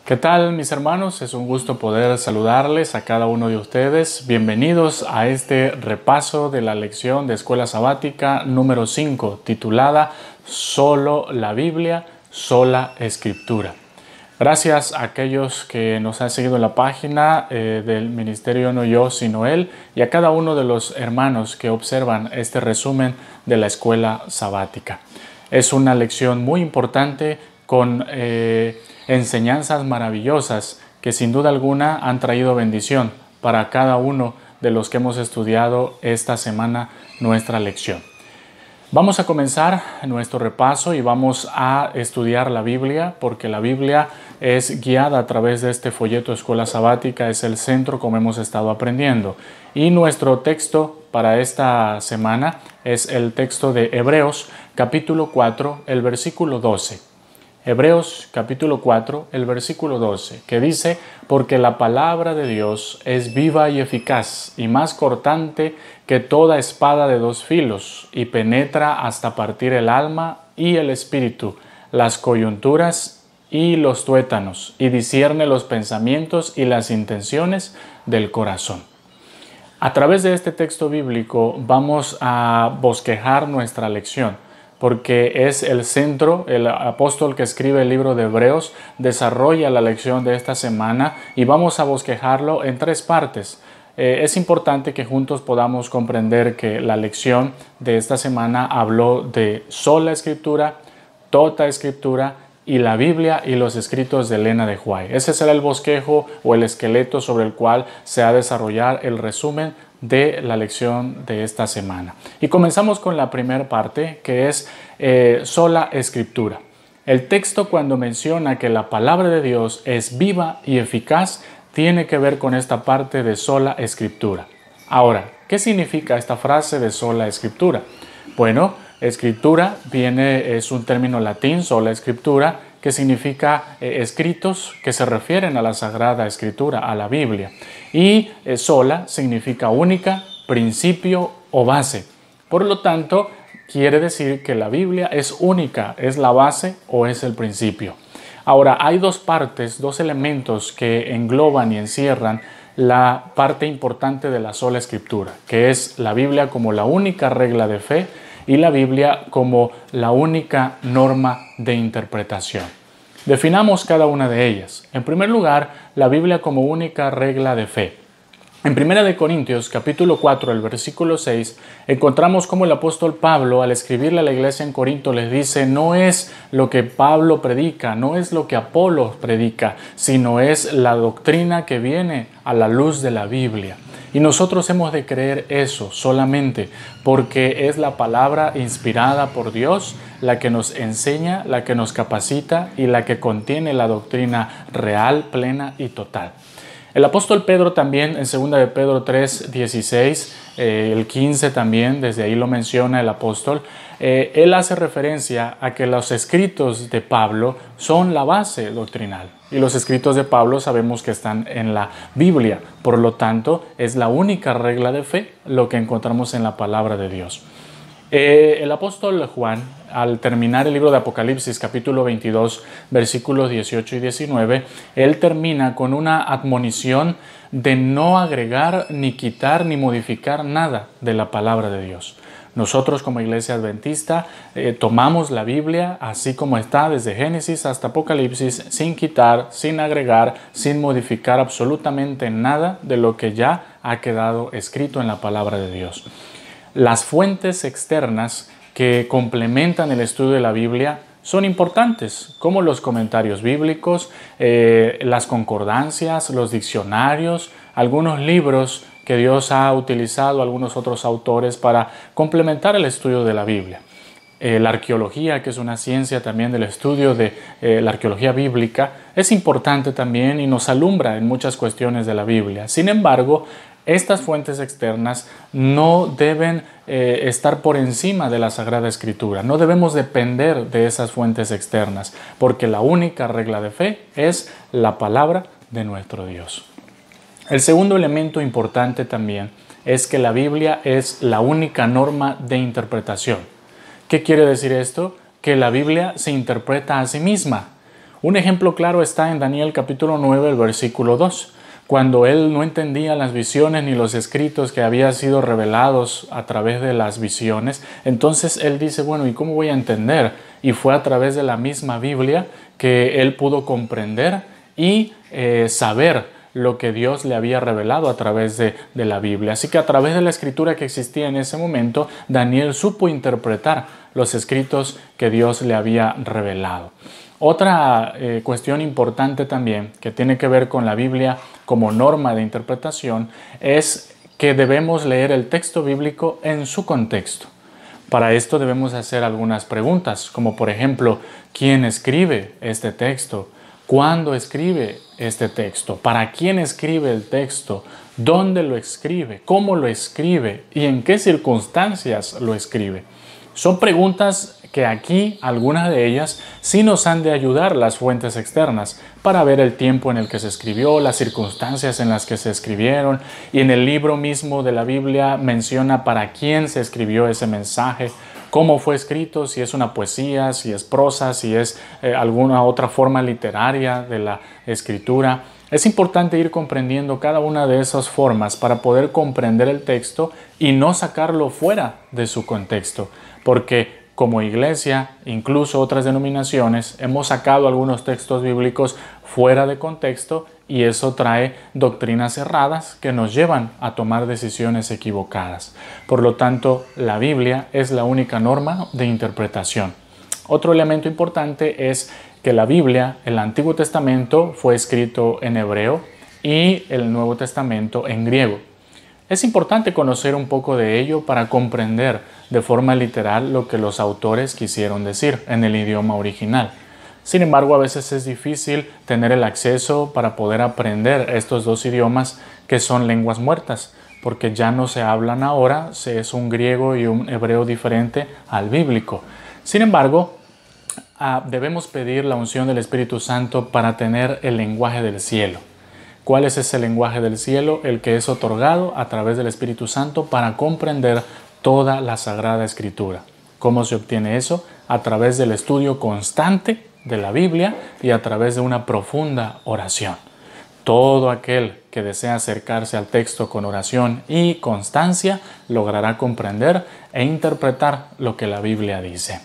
¿Qué tal, mis hermanos? Es un gusto poder saludarles a cada uno de ustedes. Bienvenidos a este repaso de la lección de Escuela Sabática número 5, titulada Solo la Biblia, sola Escritura. Gracias a aquellos que nos han seguido en la página del Ministerio No Yo Sino Él y a cada uno de los hermanos que observan este resumen de la Escuela Sabática. Es una lección muy importante con enseñanzas maravillosas que sin duda alguna han traído bendición para cada uno de los que hemos estudiado esta semana nuestra lección. Vamos a comenzar nuestro repaso y vamos a estudiar la Biblia, porque la Biblia es guiada a través de este folleto Escuela Sabática, es el centro como hemos estado aprendiendo. Y nuestro texto para esta semana es el texto de Hebreos capítulo 4, el versículo 12. Hebreos capítulo 4, el versículo 12, que dice: porque la palabra de Dios es viva y eficaz, y más cortante que toda espada de dos filos, y penetra hasta partir el alma y el espíritu, las coyunturas y los tuétanos, y discierne los pensamientos y las intenciones del corazón. A través de este texto bíblico vamos a bosquejar nuestra lección, porque es el centro. El apóstol que escribe el libro de Hebreos desarrolla la lección de esta semana y vamos a bosquejarlo en tres partes. Es importante que juntos podamos comprender que la lección de esta semana habló de sola Escritura, toda Escritura y la Biblia y los escritos de Elena de White. Ese será el bosquejo o el esqueleto sobre el cual se ha de desarrollar el resumen de la lección de esta semana. Y comenzamos con la primera parte, que es sola Escritura. El texto, cuando menciona que la palabra de Dios es viva y eficaz, tiene que ver con esta parte de sola Escritura. Ahora, ¿qué significa esta frase de sola Escritura? Bueno, Escritura es un término latín, sola Escritura, que significa escritos que se refieren a la Sagrada Escritura, a la Biblia. Y sola significa única, principio o base. Por lo tanto, quiere decir que la Biblia es única, es la base o es el principio. Ahora, hay dos partes, dos elementos que engloban y encierran la parte importante de la sola Escritura, que es la Biblia como la única regla de fe y la Biblia como la única norma de interpretación. Definamos cada una de ellas. En primer lugar, la Biblia como única regla de fe. En 1 Corintios capítulo 4, el versículo 6, encontramos cómo el apóstol Pablo, al escribirle a la iglesia en Corinto, les dice: no es lo que Pablo predica, no es lo que Apolos predica, sino es la doctrina que viene a la luz de la Biblia. Y nosotros hemos de creer eso solamente porque es la palabra inspirada por Dios la que nos enseña, la que nos capacita y la que contiene la doctrina real, plena y total. El apóstol Pedro también, en 2 de Pedro 3, 16, el 15 también, desde ahí lo menciona el apóstol, él hace referencia a que los escritos de Pablo son la base doctrinal. Y los escritos de Pablo sabemos que están en la Biblia. Por lo tanto, es la única regla de fe lo que encontramos en la palabra de Dios. El apóstol Juan, al terminar el libro de Apocalipsis, capítulo 22, versículos 18 y 19, él termina con una admonición de no agregar, ni quitar, ni modificar nada de la palabra de Dios. Nosotros como Iglesia Adventista tomamos la Biblia así como está desde Génesis hasta Apocalipsis, sin quitar, sin agregar, sin modificar absolutamente nada de lo que ya ha quedado escrito en la palabra de Dios. Las fuentes externas que complementan el estudio de la Biblia son importantes, como los comentarios bíblicos, las concordancias, los diccionarios, algunos libros que Dios ha utilizado, algunos otros autores para complementar el estudio de la Biblia. La arqueología, que es una ciencia también del estudio de la arqueología bíblica, es importante también y nos alumbra en muchas cuestiones de la Biblia. Sin embargo, estas fuentes externas no deben estar por encima de la Sagrada Escritura. No debemos depender de esas fuentes externas, porque la única regla de fe es la palabra de nuestro Dios. El segundo elemento importante también es que la Biblia es la única norma de interpretación. ¿Qué quiere decir esto? Que la Biblia se interpreta a sí misma. Un ejemplo claro está en Daniel capítulo 9, el versículo 2. Cuando él no entendía las visiones ni los escritos que habían sido revelados a través de las visiones, entonces él dice, bueno, ¿y cómo voy a entender? Y fue a través de la misma Biblia que él pudo comprender y saber lo que Dios le había revelado a través de la Biblia. Así que a través de la escritura que existía en ese momento, Daniel supo interpretar los escritos que Dios le había revelado. Otra cuestión importante también que tiene que ver con la Biblia como norma de interpretación es que debemos leer el texto bíblico en su contexto. Para esto debemos hacer algunas preguntas, como por ejemplo, ¿quién escribe este texto? ¿Cuándo escribe este texto? ¿Para quién escribe el texto? ¿Dónde lo escribe? ¿Cómo lo escribe? ¿Y en qué circunstancias lo escribe? Son preguntas que aquí, algunas de ellas, sí nos han de ayudar las fuentes externas para ver el tiempo en el que se escribió, las circunstancias en las que se escribieron, y en el libro mismo de la Biblia menciona para quién se escribió ese mensaje, cómo fue escrito, si es una poesía, si es prosa, si es alguna otra forma literaria de la escritura. Es importante ir comprendiendo cada una de esas formas para poder comprender el texto y no sacarlo fuera de su contexto, porque como iglesia, incluso otras denominaciones, hemos sacado algunos textos bíblicos fuera de contexto y eso trae doctrinas erradas que nos llevan a tomar decisiones equivocadas. Por lo tanto, la Biblia es la única norma de interpretación. Otro elemento importante es que la Biblia, el Antiguo Testamento, fue escrito en hebreo y el Nuevo Testamento en griego. Es importante conocer un poco de ello para comprender de forma literal lo que los autores quisieron decir en el idioma original. Sin embargo, a veces es difícil tener el acceso para poder aprender estos dos idiomas que son lenguas muertas, porque ya no se hablan ahora, es un griego y un hebreo diferente al bíblico. Sin embargo, debemos pedir la unción del Espíritu Santo para tener el lenguaje del cielo. ¿Cuál es ese lenguaje del cielo? El que es otorgado a través del Espíritu Santo para comprender toda la Sagrada Escritura. ¿Cómo se obtiene eso? A través del estudio constante de la Biblia y a través de una profunda oración. Todo aquel que desea acercarse al texto con oración y constancia logrará comprender e interpretar lo que la Biblia dice.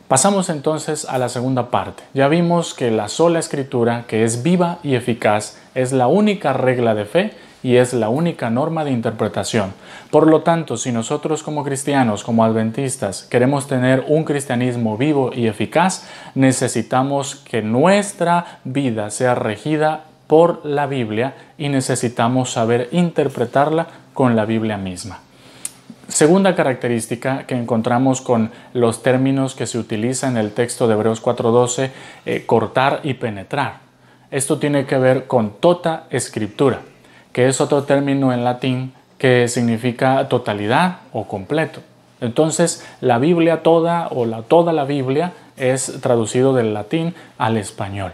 Pasamos entonces a la segunda parte. Ya vimos que la sola Escritura, que es viva y eficaz, es la única regla de fe y es la única norma de interpretación. Por lo tanto, si nosotros como cristianos, como adventistas, queremos tener un cristianismo vivo y eficaz, necesitamos que nuestra vida sea regida por la Biblia y necesitamos saber interpretarla con la Biblia misma. Segunda característica que encontramos con los términos que se utilizan en el texto de Hebreos 4:12, cortar y penetrar. Esto tiene que ver con tota scriptura, que es otro término en latín que significa totalidad o completo. Entonces, la Biblia toda o toda la Biblia es traducido del latín al español.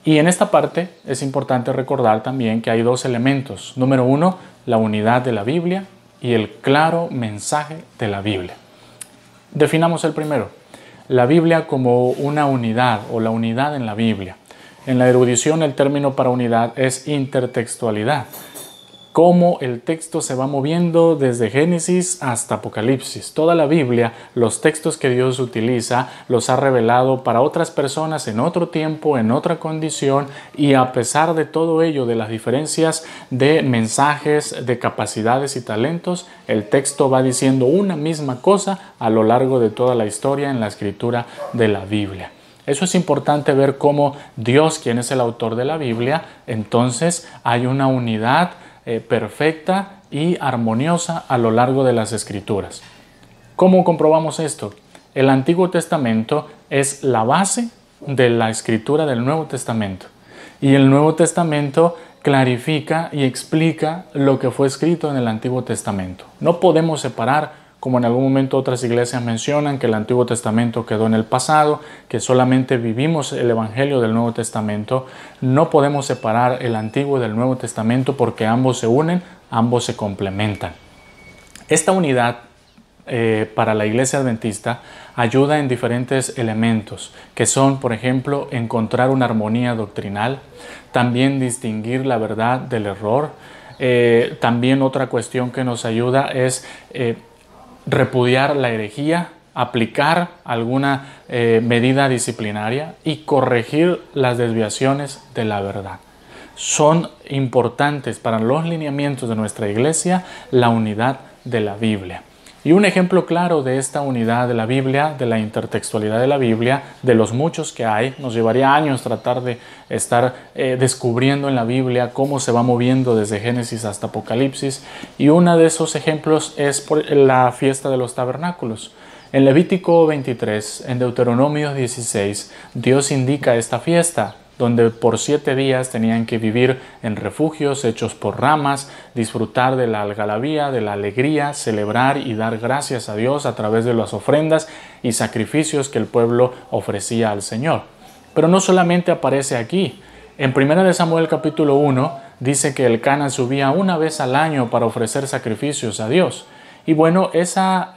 Y en esta parte es importante recordar también que hay dos elementos. Número uno, la unidad de la Biblia y el claro mensaje de la Biblia. Definamos el primero, la Biblia como una unidad o la unidad en la Biblia. En la erudición el término para unidad es intertextualidad, cómo el texto se va moviendo desde Génesis hasta Apocalipsis. Toda la Biblia, los textos que Dios utiliza, los ha revelado para otras personas en otro tiempo, en otra condición, y a pesar de todo ello, de las diferencias de mensajes, de capacidades y talentos, el texto va diciendo una misma cosa a lo largo de toda la historia en la escritura de la Biblia. Eso es importante ver cómo Dios, quien es el autor de la Biblia, entonces hay una unidad perfecta y armoniosa a lo largo de las Escrituras. ¿Cómo comprobamos esto? El Antiguo Testamento es la base de la escritura del Nuevo Testamento y el Nuevo Testamento clarifica y explica lo que fue escrito en el Antiguo Testamento. No podemos separar, como en algún momento otras iglesias mencionan, que el Antiguo Testamento quedó en el pasado, que solamente vivimos el Evangelio del Nuevo Testamento. No podemos separar el Antiguo del Nuevo Testamento porque ambos se unen, ambos se complementan. Esta unidad para la Iglesia Adventista ayuda en diferentes elementos, que son, por ejemplo, encontrar una armonía doctrinal, también distinguir la verdad del error. También otra cuestión que nos ayuda es repudiar la herejía, aplicar alguna medida disciplinaria y corregir las desviaciones de la verdad. Son importantes para los lineamientos de nuestra iglesia la unidad de la Biblia. Y un ejemplo claro de esta unidad de la Biblia, de la intertextualidad de la Biblia, de los muchos que hay, nos llevaría años tratar de estar descubriendo en la Biblia cómo se va moviendo desde Génesis hasta Apocalipsis. Y uno de esos ejemplos es por la fiesta de los tabernáculos. En Levítico 23, en Deuteronomio 16, Dios indica esta fiesta, donde por 7 días tenían que vivir en refugios hechos por ramas, disfrutar de la algarabía, de la alegría, celebrar y dar gracias a Dios a través de las ofrendas y sacrificios que el pueblo ofrecía al Señor. Pero no solamente aparece aquí. En 1 Samuel capítulo 1 dice que el Cana subía una vez al año para ofrecer sacrificios a Dios. Y bueno, esa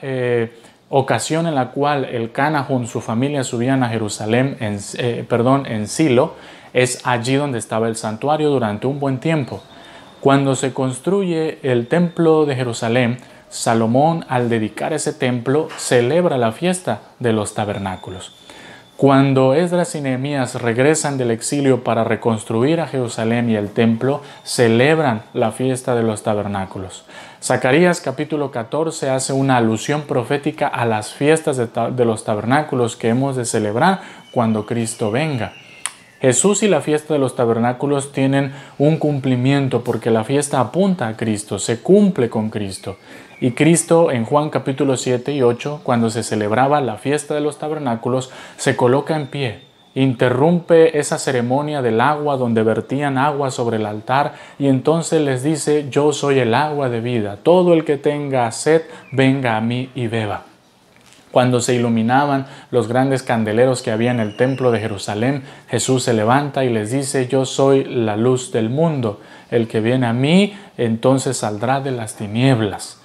ocasión en la cual el Cana con su familia subían a Jerusalén, en Silo, es allí donde estaba el santuario durante un buen tiempo. Cuando se construye el templo de Jerusalén, Salomón, al dedicar ese templo, celebra la fiesta de los tabernáculos. Cuando Esdras y Nehemías regresan del exilio para reconstruir a Jerusalén y el templo, celebran la fiesta de los tabernáculos. Zacarías capítulo 14 hace una alusión profética a las fiestas de los tabernáculos que hemos de celebrar cuando Cristo venga. Jesús y la fiesta de los tabernáculos tienen un cumplimiento porque la fiesta apunta a Cristo, se cumple con Cristo. Y Cristo en Juan capítulo 7 y 8, cuando se celebraba la fiesta de los tabernáculos, se coloca en pie, interrumpe esa ceremonia del agua donde vertían agua sobre el altar y entonces les dice: yo soy el agua de vida, todo el que tenga sed, venga a mí y beba. Cuando se iluminaban los grandes candeleros que había en el templo de Jerusalén, Jesús se levanta y les dice: yo soy la luz del mundo, el que viene a mí entonces saldrá de las tinieblas.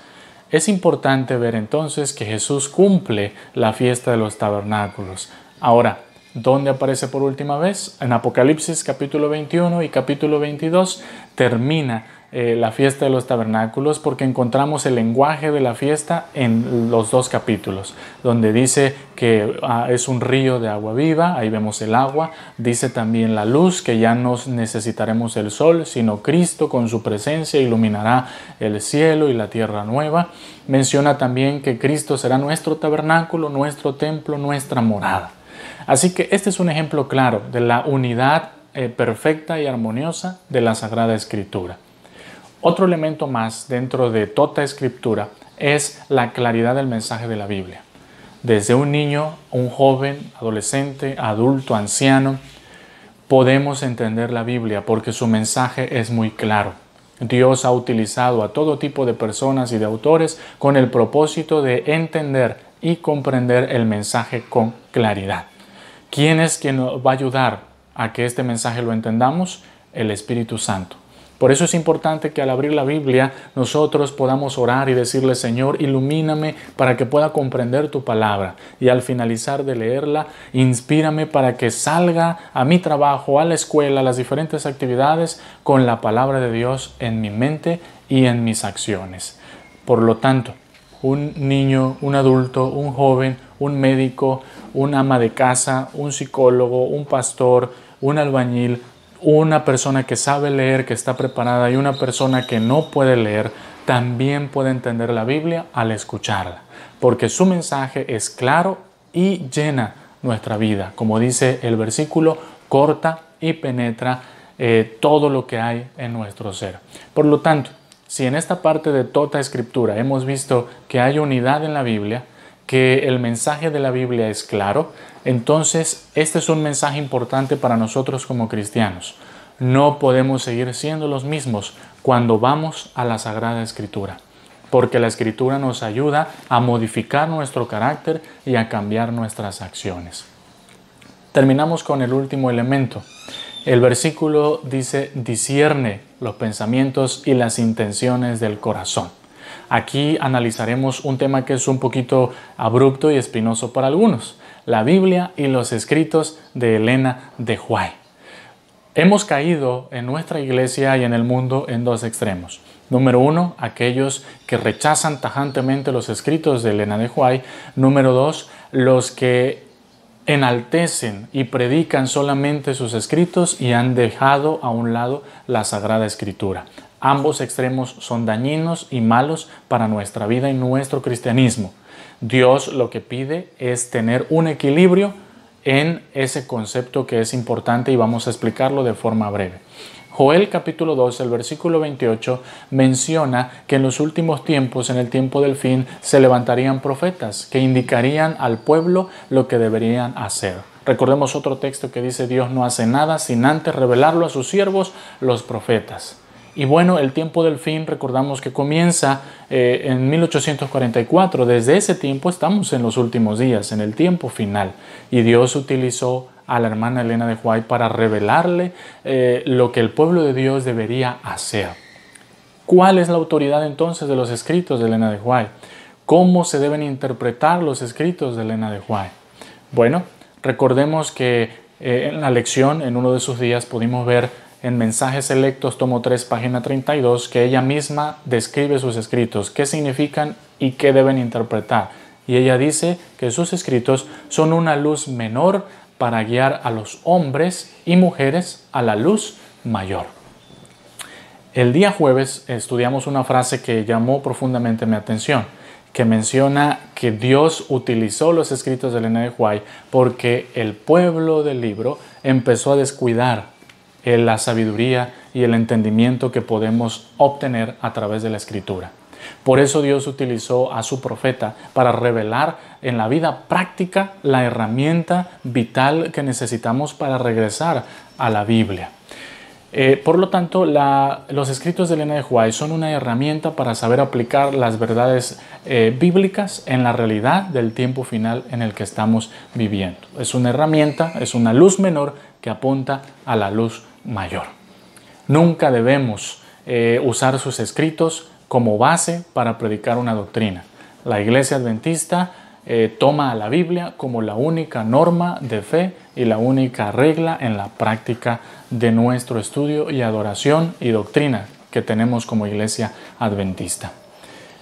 Es importante ver entonces que Jesús cumple la fiesta de los tabernáculos. Ahora, ¿dónde aparece por última vez? En Apocalipsis capítulo 21 y capítulo 22 termina la fiesta de los tabernáculos porque encontramos el lenguaje de la fiesta en los 2 capítulos, donde dice que es un río de agua viva, ahí vemos el agua, dice también la luz, que ya no necesitaremos el sol, sino Cristo con su presencia iluminará el cielo y la tierra nueva. Menciona también que Cristo será nuestro tabernáculo, nuestro templo, nuestra morada. Así que este es un ejemplo claro de la unidad perfecta y armoniosa de la Sagrada Escritura. Otro elemento más dentro de toda Escritura es la claridad del mensaje de la Biblia. Desde un niño, un joven, adolescente, adulto, anciano, podemos entender la Biblia porque su mensaje es muy claro. Dios ha utilizado a todo tipo de personas y de autores con el propósito de entender y comprender el mensaje con claridad. ¿Quién es quien nos va a ayudar a que este mensaje lo entendamos? El Espíritu Santo. Por eso es importante que al abrir la Biblia nosotros podamos orar y decirle: Señor, ilumíname para que pueda comprender tu palabra. Y al finalizar de leerla, inspírame para que salga a mi trabajo, a la escuela, a las diferentes actividades con la palabra de Dios en mi mente y en mis acciones. Por lo tanto, un niño, un adulto, un joven, un médico, un ama de casa, un psicólogo, un pastor, un albañil, una persona que sabe leer, que está preparada, y una persona que no puede leer, también puede entender la Biblia al escucharla, porque su mensaje es claro y llena nuestra vida. Como dice el versículo, corta y penetra todo lo que hay en nuestro ser. Por lo tanto, si en esta parte de toda Escritura hemos visto que hay unidad en la Biblia, que el mensaje de la Biblia es claro, entonces este es un mensaje importante para nosotros como cristianos. No podemos seguir siendo los mismos cuando vamos a la Sagrada Escritura, porque la Escritura nos ayuda a modificar nuestro carácter y a cambiar nuestras acciones. Terminamos con el último elemento. El versículo dice: discierne los pensamientos y las intenciones del corazón. Aquí analizaremos un tema que es un poquito abrupto y espinoso para algunos: la Biblia y los escritos de Elena de White. Hemos caído en nuestra iglesia y en el mundo en dos extremos. Número uno, aquellos que rechazan tajantemente los escritos de Elena de White. Número dos, los que enaltecen y predican solamente sus escritos y han dejado a un lado la Sagrada Escritura. Ambos extremos son dañinos y malos para nuestra vida y nuestro cristianismo. Dios lo que pide es tener un equilibrio en ese concepto que es importante y vamos a explicarlo de forma breve. Joel capítulo 2, el versículo 28 menciona que en los últimos tiempos, en el tiempo del fin, se levantarían profetas que indicarían al pueblo lo que deberían hacer. Recordemos otro texto que dice: Dios no hace nada sin antes revelarlo a sus siervos, los profetas. Y bueno, el tiempo del fin, recordamos que comienza en 1844. Desde ese tiempo estamos en los últimos días, en el tiempo final. Y Dios utilizó a la hermana Elena de White para revelarle lo que el pueblo de Dios debería hacer. ¿Cuál es la autoridad entonces de los escritos de Elena de White? ¿Cómo se deben interpretar los escritos de Elena de White? Bueno, recordemos que en la lección, en uno de sus días, pudimos ver en Mensajes Selectos, tomo 3, página 32, que ella misma describe sus escritos, qué significan y qué deben interpretar. Y ella dice que sus escritos son una luz menor para guiar a los hombres y mujeres a la luz mayor. El día jueves estudiamos una frase que llamó profundamente mi atención, que menciona que Dios utilizó los escritos de Elena de White porque el pueblo del libro empezó a descuidar la sabiduría y el entendimiento que podemos obtener a través de la Escritura. Por eso Dios utilizó a su profeta para revelar en la vida práctica la herramienta vital que necesitamos para regresar a la Biblia. Por lo tanto, los escritos de Elena de White son una herramienta para saber aplicar las verdades bíblicas en la realidad del tiempo final en el que estamos viviendo. Es una herramienta, es una luz menor que apunta a la luz mayor. Nunca debemos usar sus escritos como base para predicar una doctrina. La Iglesia Adventista toma a la Biblia como la única norma de fe y la única regla en la práctica de nuestro estudio y adoración y doctrina que tenemos como Iglesia Adventista.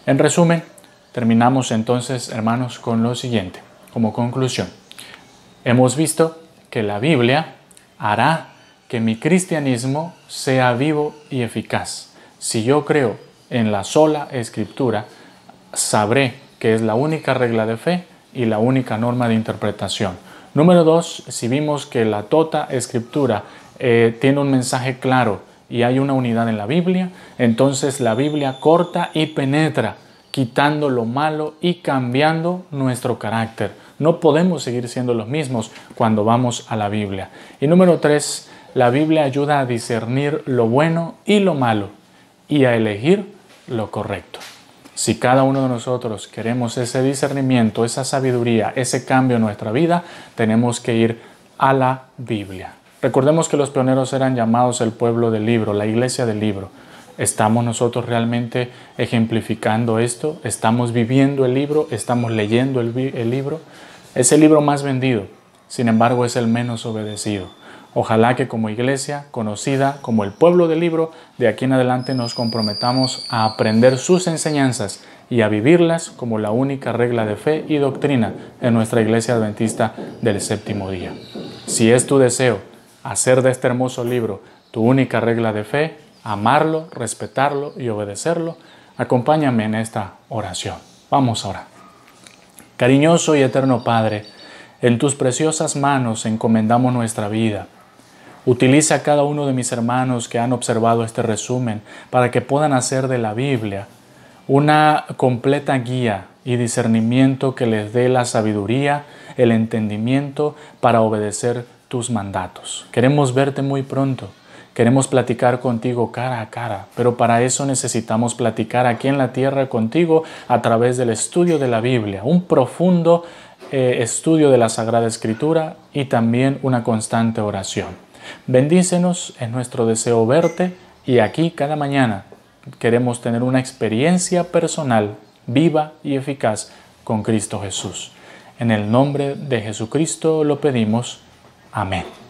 En resumen, terminamos entonces, hermanos, con lo siguiente. Como conclusión, hemos visto que la Biblia hará que mi cristianismo sea vivo y eficaz. Si yo creo en la sola Escritura, sabré que es la única regla de fe y la única norma de interpretación. Número 2, si vimos que la tota Escritura tiene un mensaje claro y hay una unidad en la Biblia, entonces la Biblia corta y penetra, quitando lo malo y cambiando nuestro carácter. No podemos seguir siendo los mismos cuando vamos a la Biblia. Y número 3, la Biblia ayuda a discernir lo bueno y lo malo y a elegir lo correcto. Si cada uno de nosotros queremos ese discernimiento, esa sabiduría, ese cambio en nuestra vida, tenemos que ir a la Biblia. Recordemos que los pioneros eran llamados el pueblo del libro, la iglesia del libro. ¿Estamos nosotros realmente ejemplificando esto? ¿Estamos viviendo el libro? ¿Estamos leyendo el libro? Es el libro más vendido, sin embargo es el menos obedecido. Ojalá que como iglesia conocida como el pueblo del libro, de aquí en adelante nos comprometamos a aprender sus enseñanzas y a vivirlas como la única regla de fe y doctrina en nuestra iglesia adventista del séptimo día. Si es tu deseo hacer de este hermoso libro tu única regla de fe, amarlo, respetarlo y obedecerlo, acompáñame en esta oración. Vamos a orar. Cariñoso y eterno Padre, en tus preciosas manos encomendamos nuestra vida. Utiliza a cada uno de mis hermanos que han observado este resumen para que puedan hacer de la Biblia una completa guía y discernimiento que les dé la sabiduría, el entendimiento para obedecer tus mandatos. Queremos verte muy pronto. Queremos platicar contigo cara a cara, pero para eso necesitamos platicar aquí en la tierra contigo a través del estudio de la Biblia, un profundo estudio de la Sagrada Escritura y también una constante oración. Bendícenos, es nuestro deseo verte y aquí cada mañana queremos tener una experiencia personal, viva y eficaz con Cristo Jesús. En el nombre de Jesucristo lo pedimos. Amén.